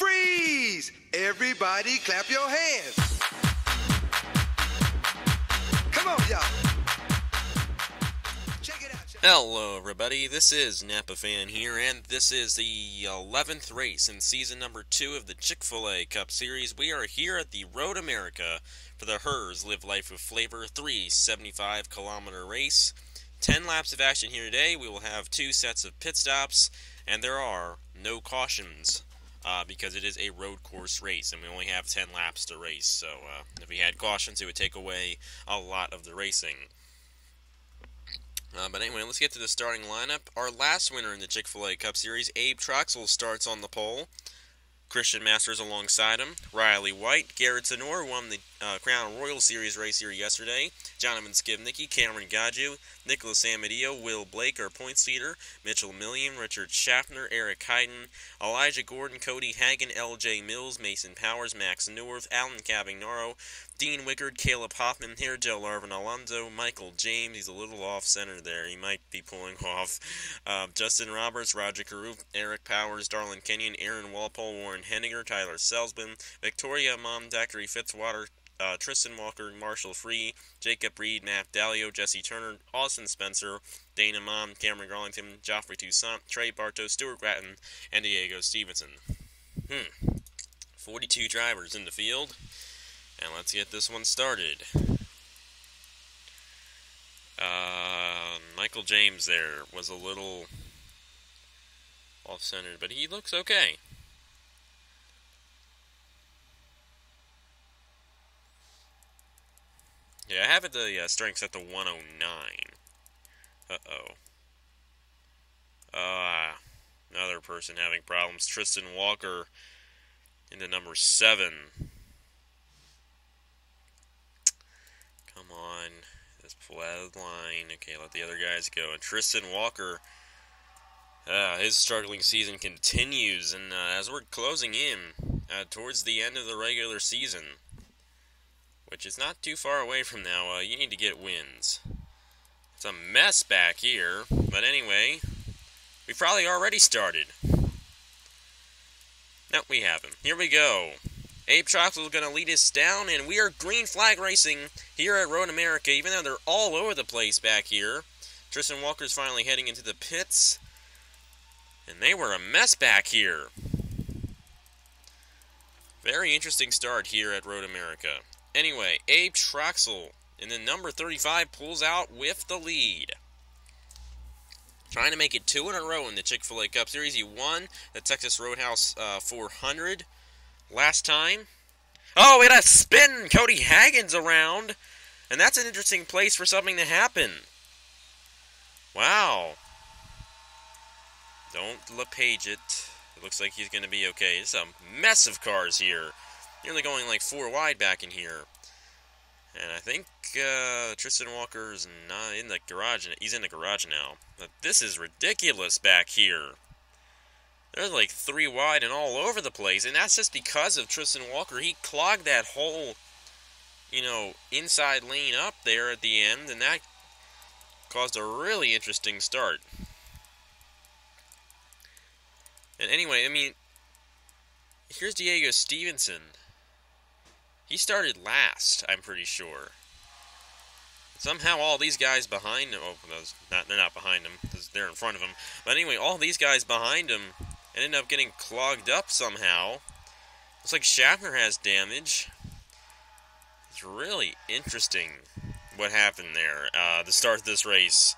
Freeze! Everybody clap your hands. Come on, y'all. Check it out, y'all. Hello everybody, this is Napa Fan here, and this is the 11th race in season number 2 of the Chick-fil-A Cup Series. We are here at the Road America for the Herr's Live Life with Flavor 375-kilometer race. 10 laps of action here today. We will have 2 sets of pit stops, and there are no cautions because it is a road course race, and we only have 10 laps to race. So if we had cautions, it would take away a lot of the racing. But anyway, let's get to the starting lineup. Our last winner in the Chick-fil-A Cup Series, Abe Troxel, starts on the pole. Christian Masters alongside him. Riley White, Garrett Sonor won the Crown Royal Series race here yesterday. Jonathan Skivnicki, Cameron Gaju, Nicholas Amadio, Will Blake are points leader. Mitchell Millian, Richard Schaffner, Eric Hyden, Elijah Gordon, Cody Hagan, L.J. Mills, Mason Powers, Max North, Alan Cavagnaro, Dean Wickard, Caleb Hoffman here, Joe Larvin Alonso, Michael James, he's a little off-center there, he might be pulling off, Justin Roberts, Roger Carew, Eric Powers, Darlin Kenyon, Aaron Walpole, Warren Henninger, Tyler Selsman, Victoria Mom, Zachary Fitzwater, Tristan Walker, Marshall Free, Jacob Reed, Matt Dalio, Jesse Turner, Austin Spencer, Dana Mom, Cameron Garlington, Joffrey Toussaint, Trey Bartow, Stuart Gratton, and Diego Stevenson. 42 drivers in the field. And let's get this one started. Michael James there was a little off-centered, but he looks okay. Yeah, I have it the strength set to 109. Another person having problems. Tristan Walker into number 7. Come on, let's pull out of the line. Okay, let the other guys go. And Tristan Walker, his struggling season continues, and as we're closing in towards the end of the regular season, which is not too far away from now, you need to get wins. It's a mess back here, but anyway, we probably already started. No, we haven't. Here we go. Abe Troxel is going to lead us down, and we are green flag racing here at Road America, even though they're all over the place back here. Tristan Walker's finally heading into the pits, and they were a mess back here. Very interesting start here at Road America. Anyway, Abe Troxel in the number 35 pulls out with the lead. Trying to make it 2 in a row in the Chick-fil-A Cup Series. He won the Texas Roadhouse 400 last time. Oh, we got a spin! Cody Hagen's around. And that's an interesting place for something to happen. Wow. Don't LePage it. It looks like he's going to be okay. It's a mess of cars here. Nearly going like 4 wide back in here. And I think Tristan Walker's not in the garage. He's in the garage now. But this is ridiculous back here. They're like 3 wide and all over the place. And that's just because of Tristan Walker. He clogged that whole, inside lane up there at the end. And that caused a really interesting start. And anyway, here's Diego Stevenson. He started last, I'm pretty sure. Somehow all these guys behind him... Oh, they're not behind him, because they're in front of him. But anyway, all these guys behind him ended up getting clogged up somehow. Looks like Schaffner has damage. It's really interesting what happened there, the start of this race.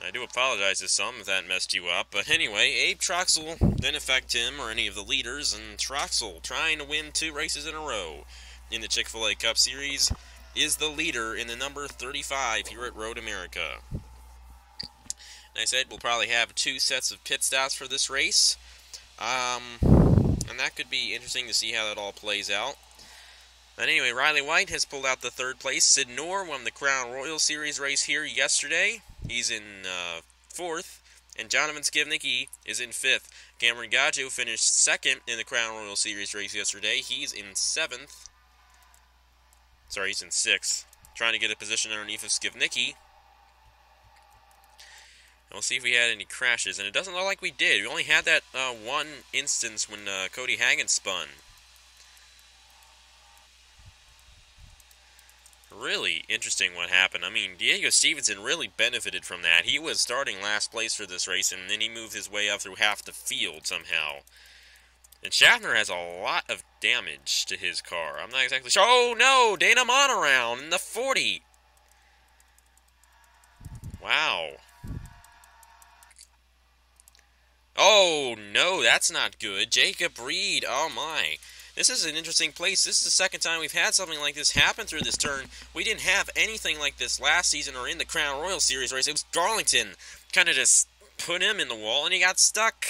I do apologize to some if that messed you up. But anyway, Abe Troxel didn't affect him or any of the leaders. And Troxel, trying to win 2 races in a row in the Chick-fil-A Cup Series, is the leader in the number 35 here at Road America. And I said we'll probably have 2 sets of pit stops for this race. And that could be interesting to see how that all plays out. But anyway, Riley White has pulled out the 3rd place. Sid Noor won the Crown Royal Series race here yesterday. He's in 4th. And Jonathan Skivnicki is in 5th. Cameron Gaju finished 2nd in the Crown Royal Series race yesterday. He's in 7th. Sorry, he's in 6th. Trying to get a position underneath of Skivnicki. we'll see if we had any crashes, and it doesn't look like we did. We only had that one instance when Cody Hagen spun. Really interesting what happened. I mean, Diego Stevenson really benefited from that. He was starting last place for this race, and then he moved his way up through half the field somehow. And Schaffner has a lot of damage to his car. I'm not exactly sure. Oh, no! Dana Monaround in the 40. Wow. Oh, no, that's not good. Jacob Reed, oh my. This is an interesting place. This is the second time we've had something like this happen through this turn. We didn't have anything like this last season or in the Crown Royal Series race. It was Darlington. Kind of just put him in the wall, and he got stuck.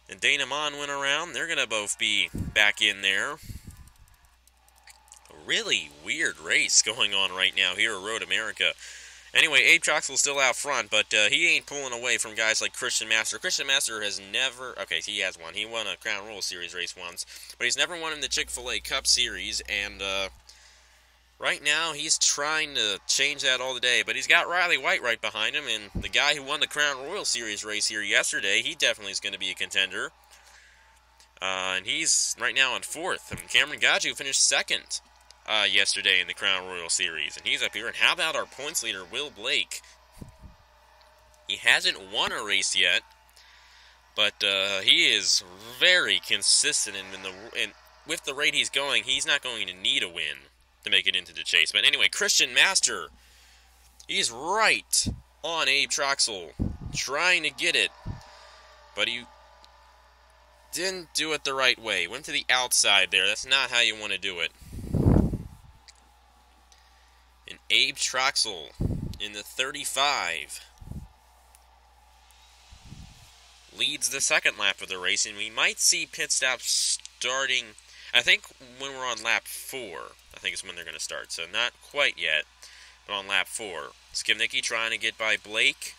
And Dana Mon went around. They're going to both be back in there. A really weird race going on right now here at Road America. Anyway, Abe Troxell's still out front, but he ain't pulling away from guys like Christian Master. Christian Master has never... Okay, he has won. He won a Crown Royal Series race once, but he's never won in the Chick-fil-A Cup Series, and right now he's trying to change that all the day, but he's got Riley White right behind him, and the guy who won the Crown Royal Series race here yesterday, he definitely is going to be a contender. And he's right now on 4th, and Cameron Gaju finished 2nd. Yesterday in the Crown Royal Series, and he's up here. And how about our points leader, Will Blake? He hasn't won a race yet, but he is very consistent, and with the rate he's going, he's not going to need a win to make it into the chase. But anyway, Christian Master, he's right on Abe Troxell, trying to get it, but he didn't do it the right way. Went to the outside there. That's not how you want to do it. And Abe Troxell in the 35 leads the second lap of the race, and we might see pit stops starting, I think, when we're on lap 4. I think is when they're going to start, so not quite yet, but on lap 4. Skivnicki trying to get by Blake.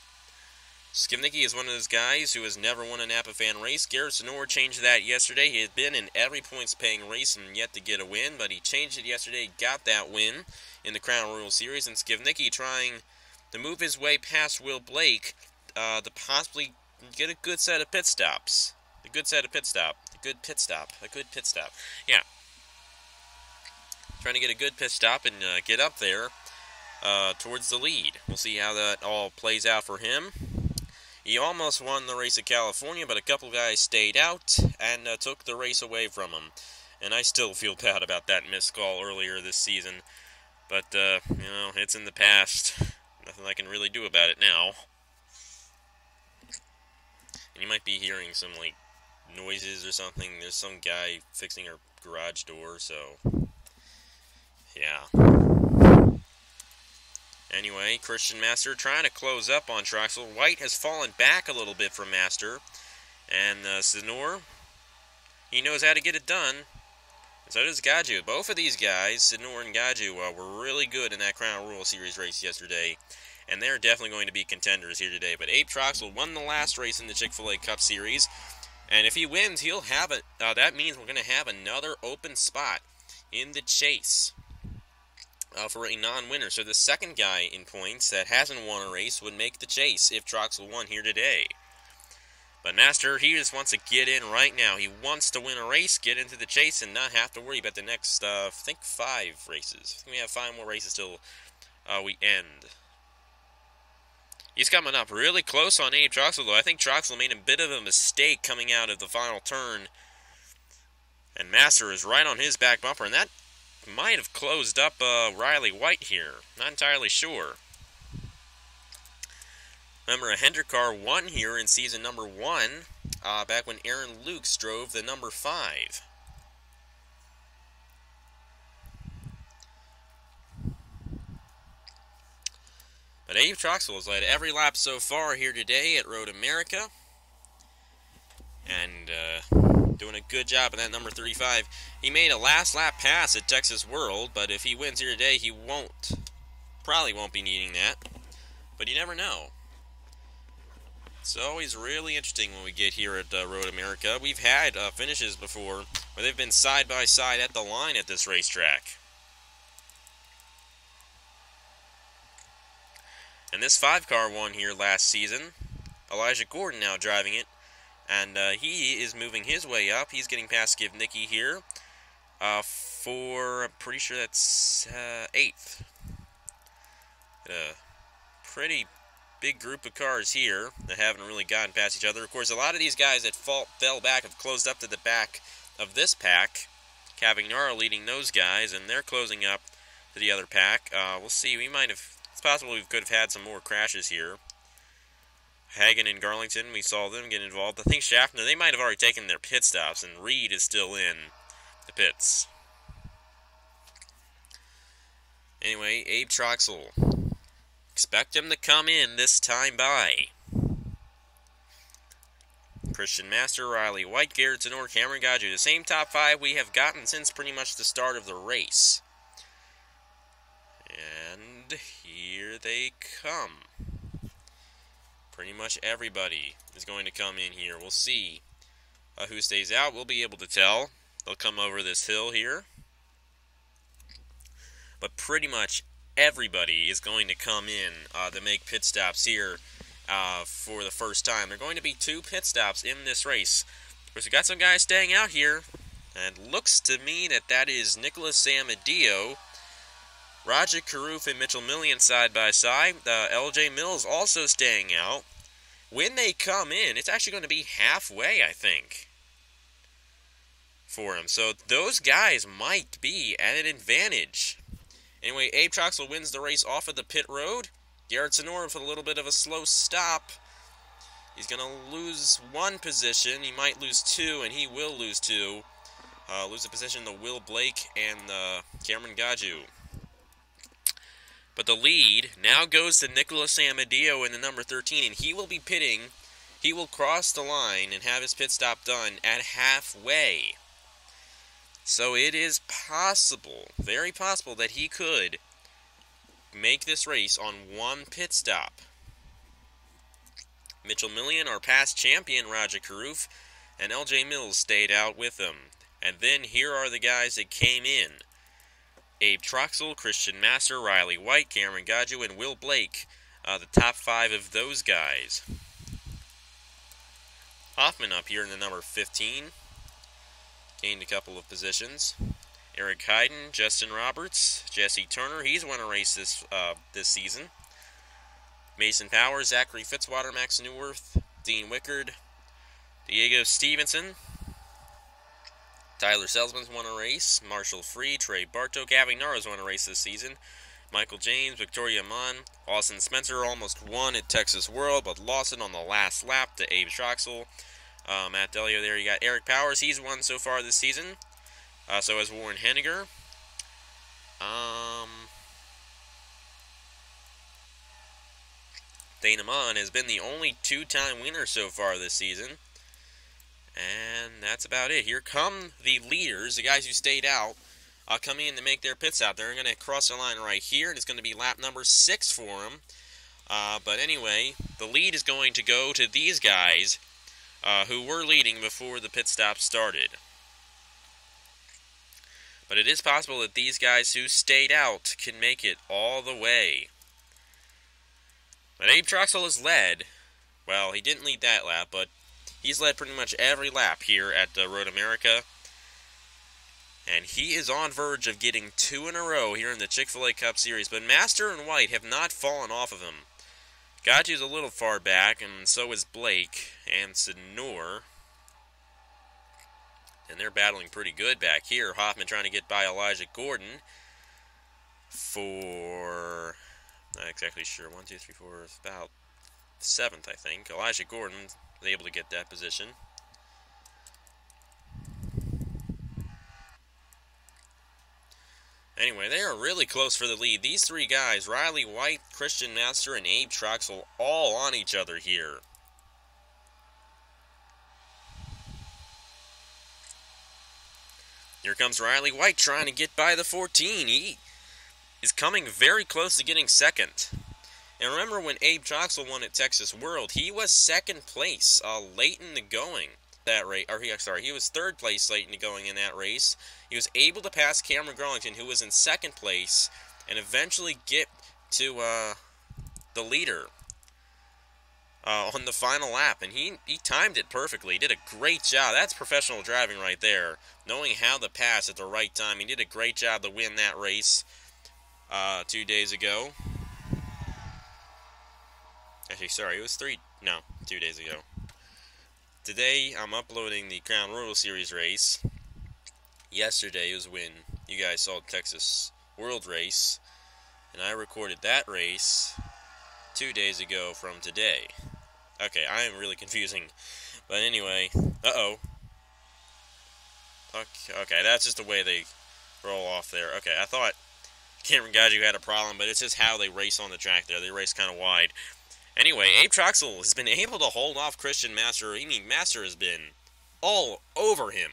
Skivnicki is one of those guys who has never won a Napa Fan race. Garrett Sonor changed that yesterday. He had been in every points-paying race and yet to get a win, but he changed it yesterday, got that win in the Crown Royal Series, and Skivnicki trying to move his way past Will Blake to possibly get a good set of pit stops. A good pit stop. Yeah. Trying to get a good pit stop and get up there towards the lead. We'll see how that all plays out for him. He almost won the race at California, but a couple guys stayed out and took the race away from him. And I still feel bad about that missed call earlier this season. But, it's in the past. Nothing I can really do about it now. And you might be hearing some, noises or something. There's some guy fixing our garage door, so... yeah. Anyway, Christian Master trying to close up on Troxell. White has fallen back a little bit from Master. And Sonor, he knows how to get it done. And so does Gaju. Both of these guys, Sonor and Gaju, were really good in that Crown Royal Series race yesterday. And they're definitely going to be contenders here today. But Abe Troxell won the last race in the Chick-fil-A Cup Series. And if he wins, he'll have it. That means we're going to have another open spot in the chase. For a non-winner. So the second guy in points that hasn't won a race would make the chase if Troxell won here today. But Master, he just wants to get in right now. He wants to win a race, get into the chase, and not have to worry about the next, I think, 5 races. I think we have 5 more races till we end. He's coming up really close on Abe Troxell, though. I think Troxell made a bit of a mistake coming out of the final turn. And Master is right on his back bumper, and that might have closed up Riley White here. Not entirely sure. Remember, a Hendrick car won here in season number 1, back when Aaron Lukes drove the number 5. But Abe Troxell has led every lap so far here today at Road America. And doing a good job in that number 35. He made a last lap pass at Texas World, but if he wins here today, he probably won't be needing that. But you never know. It's always really interesting when we get here at Road America. We've had finishes before where they've been side by side at the line at this racetrack. And this 5-car won here last season. Elijah Gordon now driving it. And he is moving his way up. He's getting past Givnicki here for, I'm pretty sure that's 8th. A pretty big group of cars here that haven't really gotten past each other. Of course, a lot of these guys that fell back have closed up to the back of this pack. Cavagnaro leading those guys, and they're closing up to the other pack. We'll see. It's possible we could have had some more crashes here. Hagen and Garlington, we saw them get involved. I think Schaffner, they might have already taken their pit stops, and Reed is still in the pits. Anyway, Abe Troxel. Expect him to come in this time by. Christian Master, Riley White, Garrett Zenor, Cameron Gaju. The same top 5 we have gotten since pretty much the start of the race. And here they come. Pretty much everybody is going to come in here. We'll see who stays out. We'll be able to tell. They'll come over this hill here. But pretty much everybody is going to come in to make pit stops here for the first time. There are going to be 2 pit stops in this race. Of course, we got some guys staying out here. And looks to me that is Nicholas Amadio, Roger Carruth and Mitchell Millian side by side. LJ Mills also staying out. When they come in, it's actually going to be halfway, I think, for him. So those guys might be at an advantage. Anyway, Abe Troxel wins the race off of the pit road. Garrett Zenor with a little bit of a slow stop. He's going to lose 1 position. He might lose 2, and he will lose 2. Lose a position to Will Blake and Cameron Gaju. But the lead now goes to Nicholas Amadio in the number 13, and he will be pitting. He will cross the line and have his pit stop done at halfway. So it is possible, very possible, that he could make this race on 1 pit stop. Mitchell Millian, our past champion, Roger Carruth, and LJ Mills stayed out with him. And then here are the guys that came in. Abe Troxel, Christian Master, Riley White, Cameron Gaju, and Will Blake. The top 5 of those guys. Hoffman up here in the number 15. Gained a couple of positions. Eric Hyden, Justin Roberts, Jesse Turner. He's won a race this season. Mason Powers, Zachary Fitzwater, Max Newworth, Dean Wickard, Diego Stevenson. Tyler Selzman's won a race. Marshall Free, Trey Bartow, Cavagnaro's won a race this season. Michael James, Victoria Munn, Austin Spencer almost won at Texas World, but lost it on the last lap to Abe Troxel. Matt Delio there. You got Eric Powers. He's won so far this season. So has Warren Henniger. Dana Munn has been the only 2-time winner so far this season. And that's about it. Here come the leaders, the guys who stayed out, coming in to make their pit stop. They're going to cross the line right here, and it's going to be lap number 6 for them. But anyway, the lead is going to go to these guys who were leading before the pit stop started. But it is possible that these guys who stayed out can make it all the way. But Abe Troxel has led. Well, he didn't lead that lap, but he's led pretty much every lap here at Road America. And he is on verge of getting 2 in a row here in the Chick-fil-A Cup Series. But Master and White have not fallen off of him. Gaju's a little far back, and so is Blake and Senor. And they're battling pretty good back here. Hoffman trying to get by Elijah Gordon for, not exactly sure, 1, 2, 3, 4, about 7th, I think. Elijah Gordon was able to get that position. Anyway, they are really close for the lead. These 3 guys, Riley White, Christian Master, and Abe Troxel, all on each other here. Here comes Riley White trying to get by the 14. He is coming very close to getting 2nd. And remember when Abe Troxel won at Texas World, he was 2nd place late in the going. That race, he was 3rd place late in the going in that race. He was able to pass Cameron Garlington, who was in 2nd place, and eventually get to the leader on the final lap, and he timed it perfectly. He did a great job. That's professional driving right there, knowing how to pass at the right time. He did a great job to win that race 2 days ago. Actually, sorry, it was 2 days ago. Today, I'm uploading the Crown Royal Series race. Yesterday was when you guys saw the Texas World Race, and I recorded that race 2 days ago from today. Okay, I am really confusing. But anyway, Okay, that's just the way they roll off there. Okay, I thought Cameron Gaju had a problem, but it's just how they race on the track there. They race kind of wide. Anyway, Abe Troxel has been able to hold off Christian Master. I mean, Master has been all over him.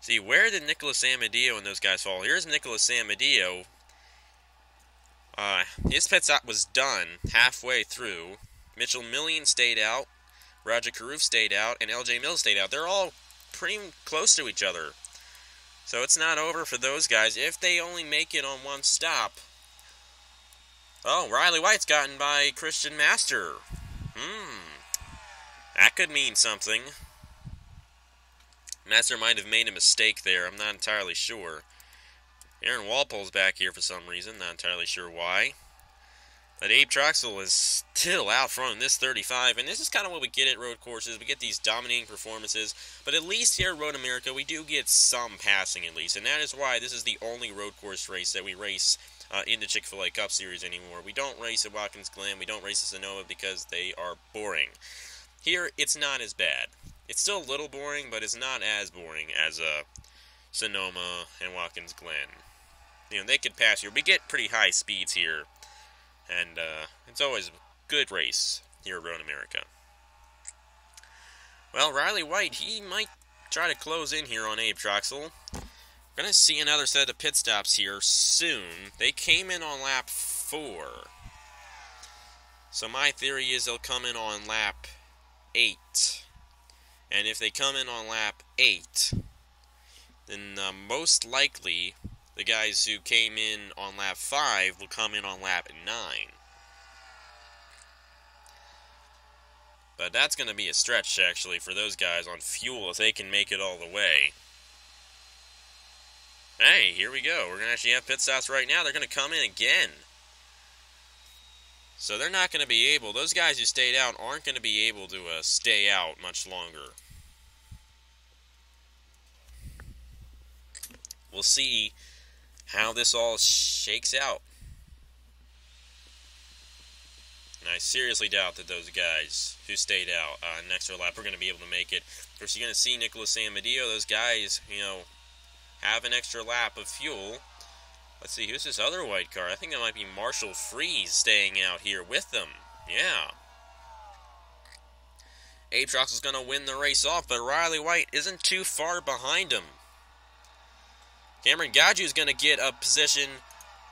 See, where did Nicholas Amadeo and those guys fall? Here's Nicholas Amadeo. His pit stop was done halfway through. Mitchell Millian stayed out. Roger Carruth stayed out. And LJ Mills stayed out. They're all pretty close to each other. So it's not over for those guys if they only make it on one stop. Oh, Riley White's gotten by Christian Master. That could mean something. Master might have made a mistake there. I'm not entirely sure. Aaron Walpole's back here for some reason. Not entirely sure why. But Abe Troxel is still out front in this 35. And this is kind of what we get at road courses. We get these dominating performances. But at least here at Road America, we do get some passing at least. And that is why this is the only road course race that we race in the Chick-fil-A Cup Series anymore. We don't race at Watkins Glen. We don't race at Sonoma because they are boring. Here, it's not as bad. It's still a little boring, but it's not as boring as Sonoma and Watkins Glen. You know, they could pass here. We get pretty high speeds here. And it's always a good race here at Road America. Well, Riley White, he might try to close in here on Abe Troxel. We're going to see another set of pit stops here soon. They came in on lap 4. So my theory is they'll come in on lap 8. And if they come in on lap 8, then most likely the guys who came in on lap 5 will come in on lap 9. But that's going to be a stretch, actually, for those guys on fuel if they can make it all the way. Hey, here we go. We're going to actually have pit stops right now. They're going to come in again. So they're not going to be able, those guys who stayed out aren't going to be able to stay out much longer. We'll see how this all shakes out. And I seriously doubt that those guys who stayed out an extra lap are going to be able to make it. Of course, you're going to see Nicholas Amadeo, those guys, have an extra lap of fuel. Let's see, who's this other white car? I think that might be Marshall Freeze staying out here with them. Yeah. Abe Troxel's going to win the race off, but Riley White isn't too far behind him. Cameron Gaju is going to get a position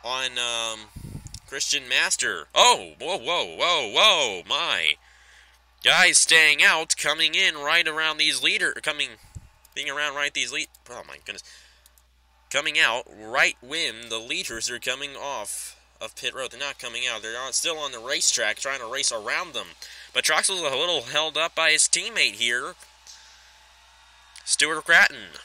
on Christian Master. Oh, whoa, my. Guys staying out, coming in right around these oh my goodness. Coming out right when the leaders are coming off of pit road. They're not coming out. They're still on the racetrack trying to race around them. But Troxel's a little held up by his teammate here, Stuart Gratton.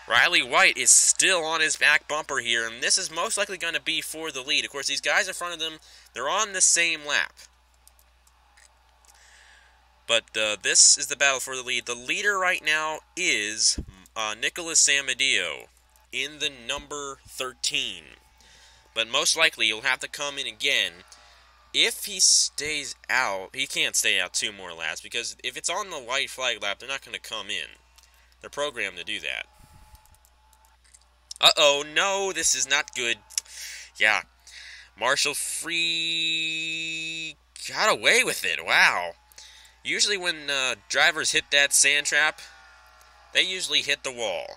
Riley White is still on his back bumper here, and this is most likely going to be for the lead. Of course, these guys in front of them, they're on the same lap. But this is the battle for the lead. The leader right now is Nicholas Amadeo in the number 13. But most likely he'll have to come in again. If he stays out, he can't stay out 2 more laps, because if it's on the white flag lap, they're not going to come in. They're programmed to do that. Uh-oh, no, this is not good. Yeah, Marshall Free got away with it, wow. Usually when drivers hit that sand trap, they usually hit the wall.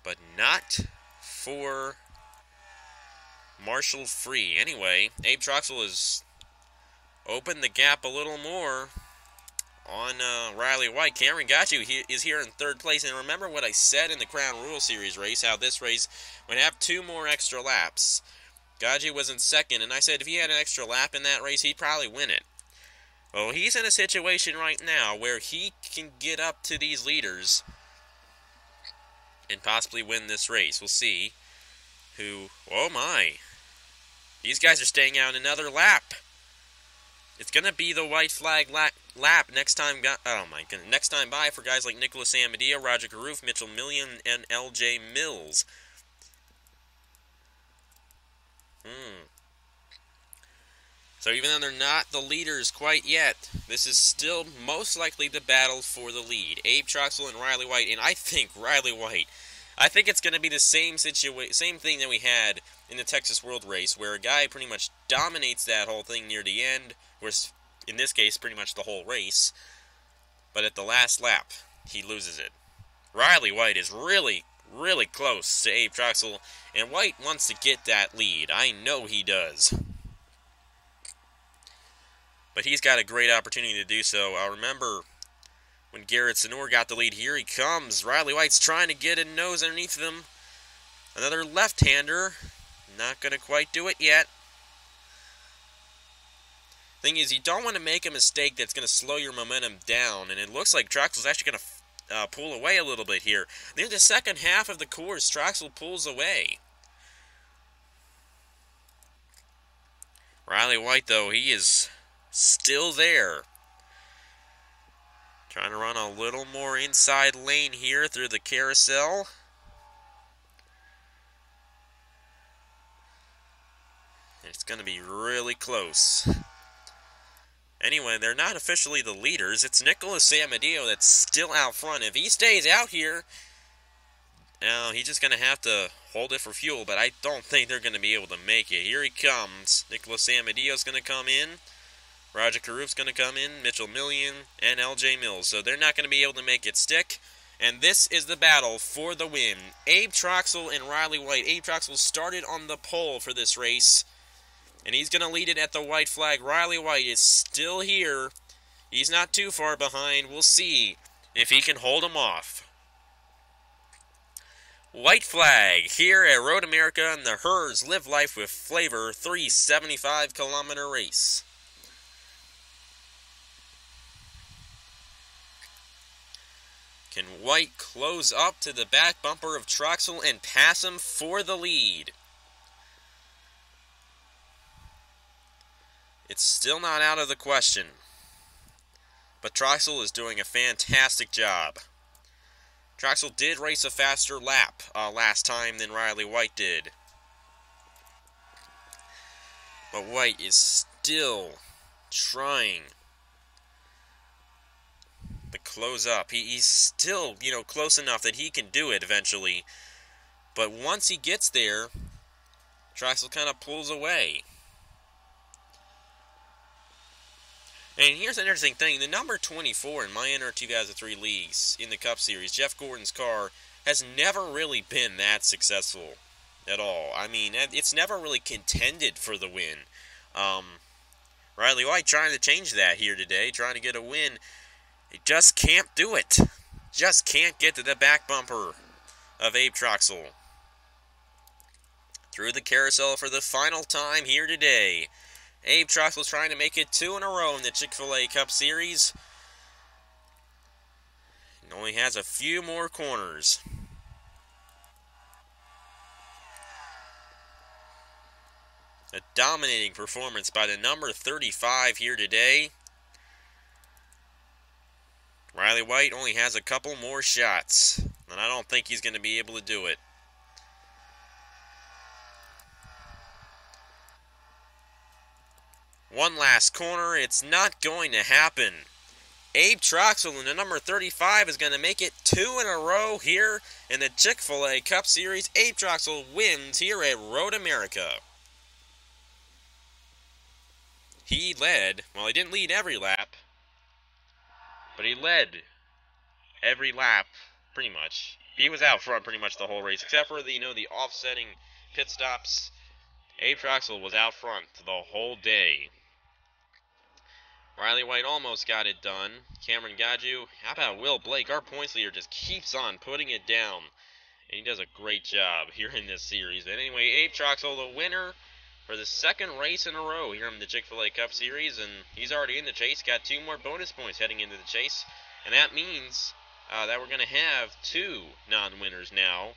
But not for Marshall Free. Anyway, Abe Troxel has opened the gap a little more on Riley White. Cameron Gaju is here in 3rd place. And remember what I said in the Crown Royal Series race, how this race would have 2 more extra laps. Gaggi was in second, and I said if he had an extra lap in that race, he'd probably win it. Well, he's in a situation right now where he can get up to these leaders and possibly win this race. We'll see who... Oh, my. These guys are staying out another lap. It's going to be the white flag lap next time. Oh, my goodness. Next time by for guys like Nicholas Amadeo, Roger Carruth, Mitchell Millian, and LJ Mills. So even though they're not the leaders quite yet, this is still most likely the battle for the lead. Abe Troxel and Riley White, and I think it's going to be the same thing that we had in the Texas World Race, where a guy pretty much dominates that whole thing near the end, where in this case pretty much the whole race, but at the last lap he loses it. Riley White is really close to Abe Troxel, and White wants to get that lead. I know he does. But he's got a great opportunity to do so. I remember when Garrett Sonor got the lead. Here he comes. Riley White's trying to get a nose underneath him. Another left-hander. Not going to quite do it yet. Thing is, you don't want to make a mistake that's going to slow your momentum down. And it looks like Troxel's actually going to pull away a little bit here. Near the second half of the course, Troxel pulls away. Riley White, though, he is still there. Trying to run a little more inside lane here through the carousel. It's going to be really close. Anyway, they're not officially the leaders. It's Nicholas Amadeo that's still out front. If he stays out here, now he's just going to have to hold it for fuel, but I don't think they're going to be able to make it. Here he comes. Nicholas Amadeo's going to come in. Roger Carruth's going to come in, Mitchell Millian, and LJ Mills. So they're not going to be able to make it stick. And this is the battle for the win. Abe Troxel and Riley White. Abe Troxel started on the pole for this race, and he's going to lead it at the white flag. Riley White is still here. He's not too far behind. We'll see if he can hold him off. White flag here at Road America and the Herr's Live Life with Flavor 375-kilometer race. Can White close up to the back bumper of Troxel and pass him for the lead? It's still not out of the question. But Troxel is doing a fantastic job. Troxel did race a faster lap last time than Riley White did. But White is still trying to close up. He's still, close enough that he can do it eventually. But once he gets there, Troxel kind of pulls away. And here's an interesting thing. The number 24 in my NR 2003 leagues in the Cup Series, Jeff Gordon's car, has never really been that successful at all. I mean, it's never really contended for the win. Riley White trying to change that here today, trying to get a win. He just can't do it. Just can't get to the back bumper of Abe Troxel. Through the carousel for the final time here today. Abe Troxel's trying to make it 2 in a row in the Chick-fil-A Cup Series. He only has a few more corners. A dominating performance by the number 35 here today. Riley White only has a couple more shots, and I don't think he's going to be able to do it. One last corner, it's not going to happen. Abe Troxel in the number 35 is going to make it 2 in a row here in the Chick-fil-A Cup Series. Abe Troxel wins here at Road America. He led, well, he didn't lead every lap, but he led every lap, pretty much. He was out front pretty much the whole race, except for the offsetting pit stops. Abe Troxel was out front the whole day. Riley White almost got it done. Cameron Gaju, how about Will Blake? Our points leader just keeps on putting it down. And he does a great job here in this series. But anyway, Abe Troxel, the winner for the second race in a row here in the Chick-fil-A Cup Series, and he's already in the chase. Got 2 more bonus points heading into the chase, and that means that we're going to have 2 non-winners now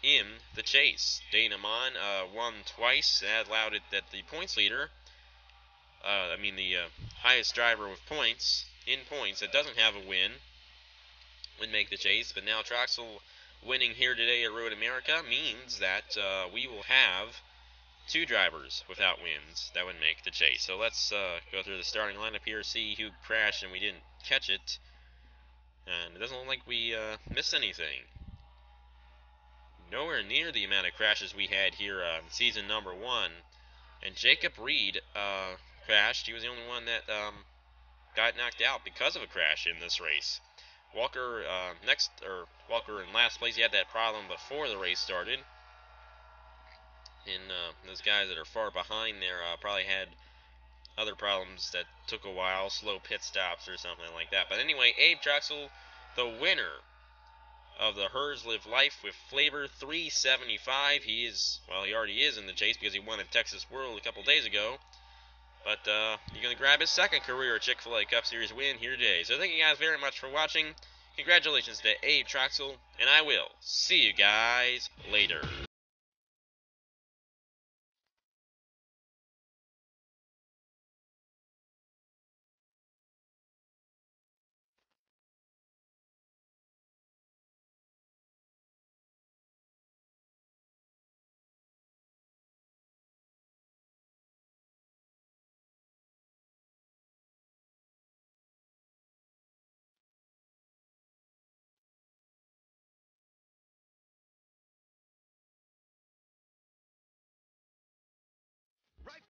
in the chase. Dana Mon won twice. That allowed it that the points leader, the highest driver with points, that doesn't have a win, would make the chase. But now Troxel winning here today at Road America means that we will have 2 drivers without wins that would make the chase. So let's go through the starting lineup here, see who crashed and we didn't catch it. And it doesn't look like we missed anything. Nowhere near the amount of crashes we had here in season number 1. And Jacob Reed crashed. He was the only one that got knocked out because of a crash in this race. Walker Walker in last place. He had that problem before the race started. And those guys that are far behind there probably had other problems that took a while, slow pit stops or something like that. But anyway, Abe Troxel, the winner of the Hers Live Life with Flavor 375. He already is in the chase because he won at Texas World a couple days ago. But he's going to grab his second career Chick-fil-A Cup Series win here today. So thank you guys very much for watching. Congratulations to Abe Troxel, and I will see you guys later.